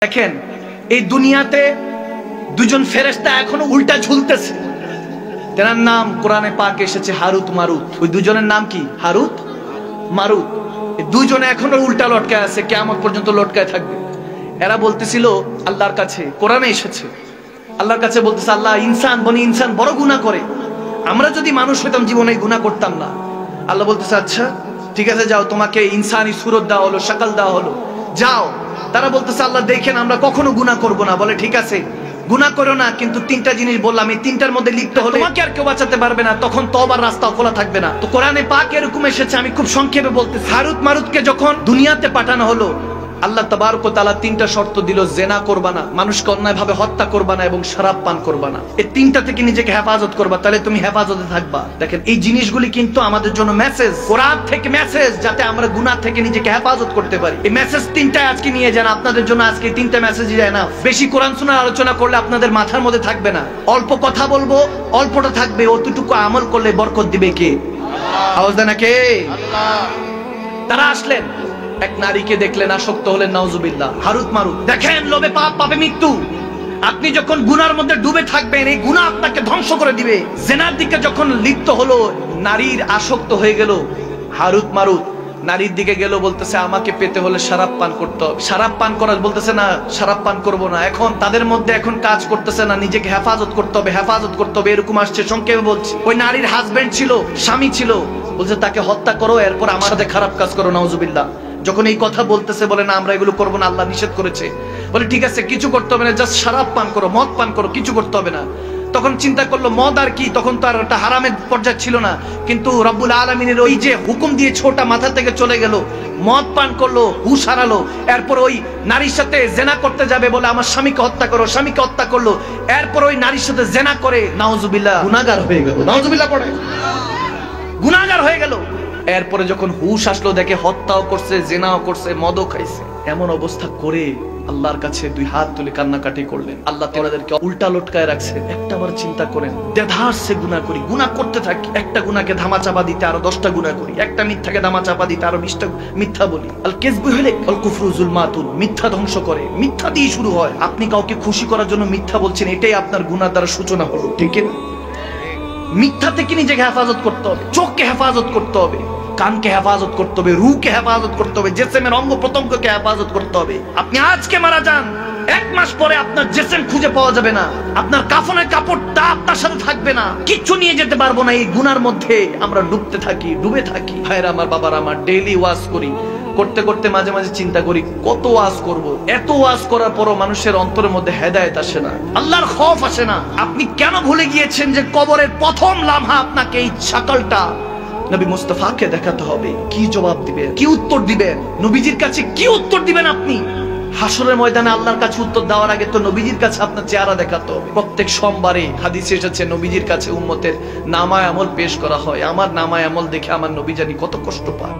দেখেন এই দুনিয়াতে দুজন ফেরেশতা এখনো উল্টা ঝুলতেছে। তার নাম কোরআনে পাকে এসেছে হারুত মারুত। ওই দুজনের নাম কি? হারুত মারুত। এই দুজনে এখনো উল্টা লটকায় আছে, কিয়ামত পর্যন্ত লটকায় থাকবে। এরা বলতেছিল আল্লাহর কাছে, কোরআনে এসেছে, আল্লাহর কাছে বলতেছে, আল্লাহ বনি ইনসান বড় গুনাহ করে, আমরা যদি মানুষ হইতাম জীবনে গুনাহ করতাম না। আল্লাহ বলতেছে আচ্ছা ঠিক আছে, যাও, তোমাকে ইনসানি সুরত দেওয়া হলো, শাকল দেওয়া হলো, যাও। তারা বলতেছে আল্লাহ দেখেন আমরা কখনো গুনাহ করব না। বলে ঠিক আছে গুনাহ করো না, কিন্তু তিনটা জিনিস বললাম, এই তিনটার মধ্যে লিপ্ত হলে তোমাকে আর কেউ বাঁচাতে পারবে না, তখন তওবার রাস্তা খোলা থাকবে না। তো কোরআনে পাক এরকম এসেছে, আমি খুব সংক্ষেপে বলতেছি। হারুত মারুতকে যখন দুনিয়াতে পাঠানো হলো, আল্লাহ তাবারক ওয়া তাআলা তিনটা শর্ত দিল, জেনা করবা না, মানুষকে অন্যায়ভাবে হত্যা করবা না, এবং শরাব পান করবা না। এই তিনটা থেকে নিজেকে হেফাজত করবা, তাহলে তুমি হেফাজতে থাকবা। দেখেন এই জিনিসগুলি কিন্তু আমাদের জন্য মেসেজ, কোরআন থেকে মেসেজ, যাতে আমরা গুনাহ থেকে নিজেকে হেফাজত করতে পারি। এই মেসেজ তিনটা আজকে নিয়ে যান আপনাদের জন্য। আজকে তিনটা মেসেজই যায় না। বেশি কোরআন শোনার আলোচনা করলে আপনাদের মাথার মধ্যে থাকবে না। অল্প কথা বলবো, অল্পটা থাকবে, অতটুকু আমল করলে বরকত দিবে কে? আওয়াজ দেন না কে? আল্লাহ। তারা আসলেন, এক নারীকে দেখলেন, আসক্ত হলেন, নাউজুবিল্লাহ। হারুত মারুত দেখেন, লোভে পাপ, পাপে মৃত্যু। আপনি যখন গুনার মধ্যে ডুবে থাকবেন, এই গুনাহ আপনাকে ধ্বংস করে দিবে। জেনার দিকে যখন লিপ্ত হলো, নারীর আসক্ত হয়ে গেল, হারুত মারুত নারীর দিকে গেল, বলতেছে আমাকে পেতে হলে শরাব পান করতে হবে। শরাব পান করা বলতেছে না, শরাব পান করব না। এখন তাদের মধ্যে এখন কাজ করতেছে না, নিজেকে হেফাজত করতে হবে, হেফাজত করতে হবে, এরকম আসছে। সংক্ষেপে বলছি, ওই নারীর হাজবেন্ড ছিল, স্বামী ছিল, বলছে তাকে হত্যা করো, এরপর আমার সাথে খারাপ কাজ করো, নাউজুবিল্লাহ। যখন এই কথা বলতেছে, বলে না আমরা এগুলো করবো না, আল্লাহ নিষেধ করেছে। বলে ঠিক আছে কিছু করতে হবে না, জাস্ট শরাব পান করো, মদ পান করো, কিছু করতে হবে না। তখন চিন্তা করলো মদ আর কি, তখন তো আর একটা হারামের পর্যায়ে ছিল না, কিন্তু রব্বুল আলামিনের ওই যে হুকুম দিয়ে ছোটা মাথা থেকে চলে গেল, মদ পান করলো, হুশ হারালো। এরপর ওই নারীর সাথে জেনা করতে যাবে, বলে আমার স্বামীকে হত্যা করো, স্বামীকে হত্যা করলো। এরপর ওই নারীর সাথে জেনা করে নাউজুবিল্লাহ গুনাহগার হয়ে গেল। নাউজুবিল্লাহ পড়ে গুনাহগার হয়ে গেল। এরপরে যখন হুশ আসলো, দেখে হত্যাও করছে, জেনাও করছে, মদও খাইছে। এমন অবস্থা করে আল্লাহর কাছে দুই হাত তুলে কান্নাকাটি করলেন। আল্লাহ তাদেরকে উল্টা লটকায় রাখছেন। একটা বার চিন্তা করেন, দেধারসে গুনাহ করি, গুনাহ করতে থাকি, একটা গুনাহকে ধামা চাপা দিতে আরো 10টা গুনাহ করি, একটা মিথ্যাকে ধামা চাপা দিতে আরো 20টা মিথ্যা বলি। আল কিযবু হলে আল কুফরু যুলমাতুন, মিথ্যা ধ্বংস করে, মিথ্যা দিয়ে শুরু হয়। আপনি কাউকে খুশি করার জন্য মিথ্যা বলছেন, এটাই আপনার গুনাহ দ্বারা সূচনা হলো, ঠিক না? মিথ্যা থেকে নিজেকে হেফাজত করতে হবে, চোখকে হেফাজত করতে হবে, কানকে হেফাজত করতে হবে, রূহকে হেফাজত করতে হবে, জিসমের অঙ্গ প্রত্যঙ্গকে হেফাজত করতে হবে। আপনি আজকে মারা যান, 1 মাস পরে আপনার জিসম খুঁজে পাওয়া যাবে না, আপনার কাফনের কাপড়টা আপনার সাথে থাকবে না, কিচ্ছু নিয়ে যেতে পারবো না। এই গুনার মধ্যে আমরা ডুবতে থাকি, ডুবে থাকি। ভাইরা আমার, বাবার আমার, ডেইলি ওয়াজ করি, করতে করতে মাঝে মাঝে চিন্তা করি কত ওয়াজ করব। এত ওয়াজ করার পরও মানুষের অন্তরের মধ্যে হেদায়েত আসে না, আল্লাহর খৌফ আসে না। আপনি কেন ভুলে গিয়েছেন যে কবরের প্রথম লামহা আপনাকে এই শাকলটা নবী মুস্তাফাকে দেখাতে হবে? কি জবাব দিবেন, কি উত্তর দিবেন? নবীজির কাছে কি উত্তর দিবেন আপনি? হাসরের ময়দানে আল্লাহর কাছে উত্তর দেওয়ার আগে তো নবীজির কাছে আপনার চেহারা দেখাতে হবে। প্রত্যেক সোমবারে হাদিসে এসেছে নবীজির কাছে উম্মতের নামায়ে আমল পেশ করা হয়। আমার নামায়ে আমল দেখে আমার নবী জানি কত কষ্ট পায়।